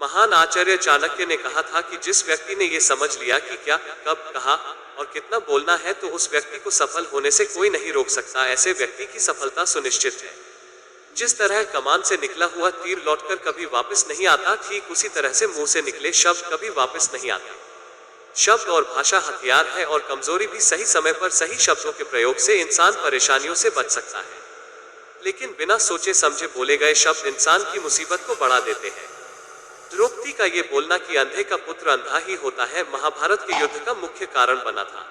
महान आचार्य चाणक्य ने कहा था कि जिस व्यक्ति ने ये समझ लिया कि क्या, कब, कहाँ और कितना बोलना है तो उस व्यक्ति को सफल होने से कोई नहीं रोक सकता। ऐसे व्यक्ति की सफलता सुनिश्चित है। जिस तरह कमान से निकला हुआ तीर लौटकर कभी वापस नहीं आता, ठीक उसी तरह से मुंह से निकले शब्द कभी वापस नहीं आते। शब्द और भाषा हथियार है और कमजोरी भी। सही समय पर सही शब्दों के प्रयोग से इंसान परेशानियों से बच सकता है, लेकिन बिना सोचे समझे बोले गए शब्द इंसान की मुसीबत को बढ़ा देते हैं। द्रौपदी का ये बोलना कि अंधे का पुत्र अंधा ही होता है, महाभारत के युद्ध का मुख्य कारण बना था।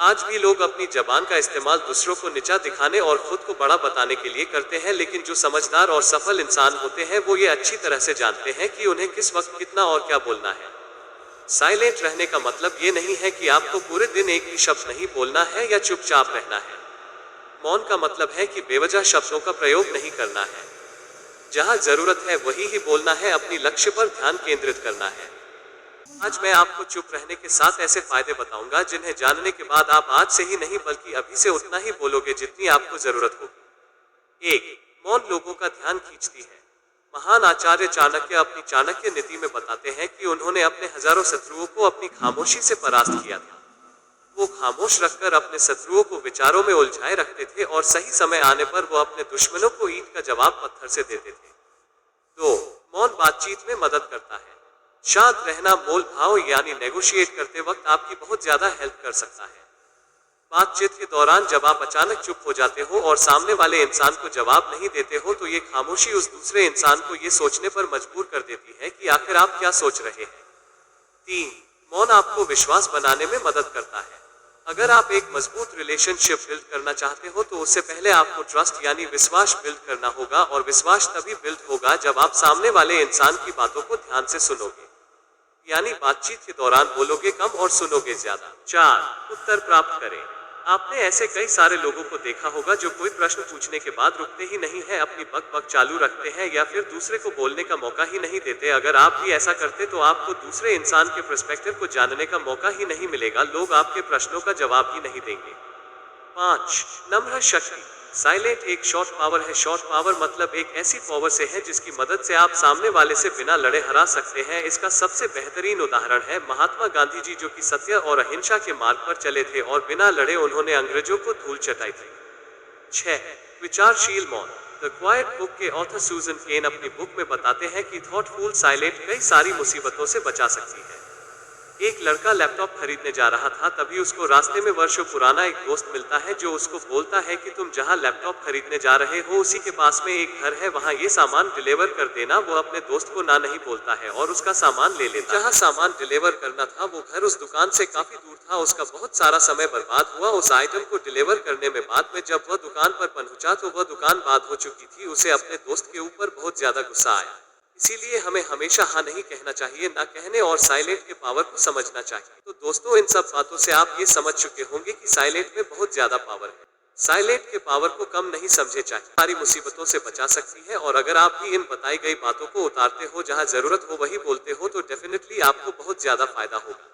आज भी लोग अपनी जबान का इस्तेमाल दूसरों को नीचा दिखाने और खुद को बड़ा बताने के लिए करते हैं, लेकिन जो समझदार और सफल इंसान होते हैं वो ये अच्छी तरह से जानते हैं कि उन्हें किस वक्त कितना और क्या बोलना है। साइलेंट रहने का मतलब ये नहीं है कि आपको पूरे दिन एक भी शब्द नहीं बोलना है या चुपचाप रहना है। मौन का मतलब है कि बेवजह शब्दों का प्रयोग नहीं करना है। जहां जरूरत है वही ही बोलना है, अपनी लक्ष्य पर ध्यान केंद्रित करना है। आज मैं आपको चुप रहने के 7 ऐसे फायदे बताऊंगा जिन्हें जानने के बाद आप आज से ही नहीं बल्कि अभी से उतना ही बोलोगे जितनी आपको जरूरत होगी। 1. मौन लोगों का ध्यान खींचती है। महान आचार्य चाणक्य अपनी चाणक्य नीति में बताते हैं कि उन्होंने अपने हजारों शत्रुओं को अपनी खामोशी से परास्त किया था। वो खामोश रखकर अपने शत्रुओं को विचारों में उलझाए रखते थे और सही समय आने पर वो अपने दुश्मनों को ईंट का जवाब पत्थर से देते थे। 2. मौन बातचीत में मदद करता है। शांत रहना मोल भाव यानी नेगोशिएट करते वक्त आपकी बहुत ज्यादा हेल्प कर सकता है। बातचीत के दौरान जब आप अचानक चुप हो जाते हो और सामने वाले इंसान को जवाब नहीं देते हो तो ये खामोशी उस दूसरे इंसान को ये सोचने पर मजबूर कर देती है कि आखिर आप क्या सोच रहे हैं। 3. मौन आपको विश्वास बनाने में मदद करता है। अगर आप एक मजबूत रिलेशनशिप बिल्ड करना चाहते हो तो उससे पहले आपको ट्रस्ट यानी विश्वास बिल्ड करना होगा, और विश्वास तभी बिल्ड होगा जब आप सामने वाले इंसान की बातों को ध्यान से सुनोगे, यानी बातचीत के दौरान बोलोगे कम और सुनोगे ज्यादा। 4. उत्तर प्राप्त करें। आपने ऐसे कई सारे लोगों को देखा होगा जो कोई प्रश्न पूछने के बाद रुकते ही नहीं है, अपनी बक बक चालू रखते हैं या फिर दूसरे को बोलने का मौका ही नहीं देते। अगर आप भी ऐसा करते तो आपको दूसरे इंसान के पर्सपेक्टिव को जानने का मौका ही नहीं मिलेगा, लोग आपके प्रश्नों का जवाब ही नहीं देंगे। 5. नम्र शक्ति। साइलेंट एक शॉर्ट पावर है। शॉर्ट पावर मतलब एक ऐसी पावर से है जिसकी मदद से आप सामने वाले से बिना लड़े हरा सकते हैं। इसका सबसे बेहतरीन उदाहरण है महात्मा गांधी जी, जो कि सत्य और अहिंसा के मार्ग पर चले थे और बिना लड़े उन्होंने अंग्रेजों को धूल चटाई थी। 6. विचारशील मौन। द क्वाइट बुक के ऑथर सूजन केन अपनी बुक में बताते हैं कि थॉटफुल साइलेंट कई सारी मुसीबतों से बचा सकती है। एक लड़का लैपटॉप खरीदने जा रहा था, तभी उसको रास्ते में वर्षों पुराना एक दोस्त मिलता है जो उसको बोलता है कि तुम जहां लैपटॉप खरीदने जा रहे हो उसी के पास में एक घर है, वहां ये सामान डिलीवर कर देना। वो अपने दोस्त को ना नहीं बोलता है और उसका सामान ले लेता है। जहां सामान डिलीवर करना था वो घर उस दुकान से काफी दूर था। उसका बहुत सारा समय बर्बाद हुआ उस आइटम को डिलीवर करने में। बाद में जब वह दुकान पर पहुंचा तो वह दुकान बंद हो चुकी थी। उसे अपने दोस्त के ऊपर बहुत ज्यादा गुस्सा आया। इसीलिए हमें हमेशा हाँ नहीं कहना चाहिए, ना कहने और साइलेंट के पावर को समझना चाहिए। तो दोस्तों, इन सब बातों से आप ये समझ चुके होंगे कि साइलेंट में बहुत ज्यादा पावर है। साइलेंट के पावर को कम नहीं समझे चाहिए, सारी मुसीबतों से बचा सकती है। और अगर आप भी इन बताई गई बातों को उतारते हो, जहाँ जरूरत हो वही बोलते हो, तो डेफिनेटली आपको बहुत ज्यादा फायदा होगा।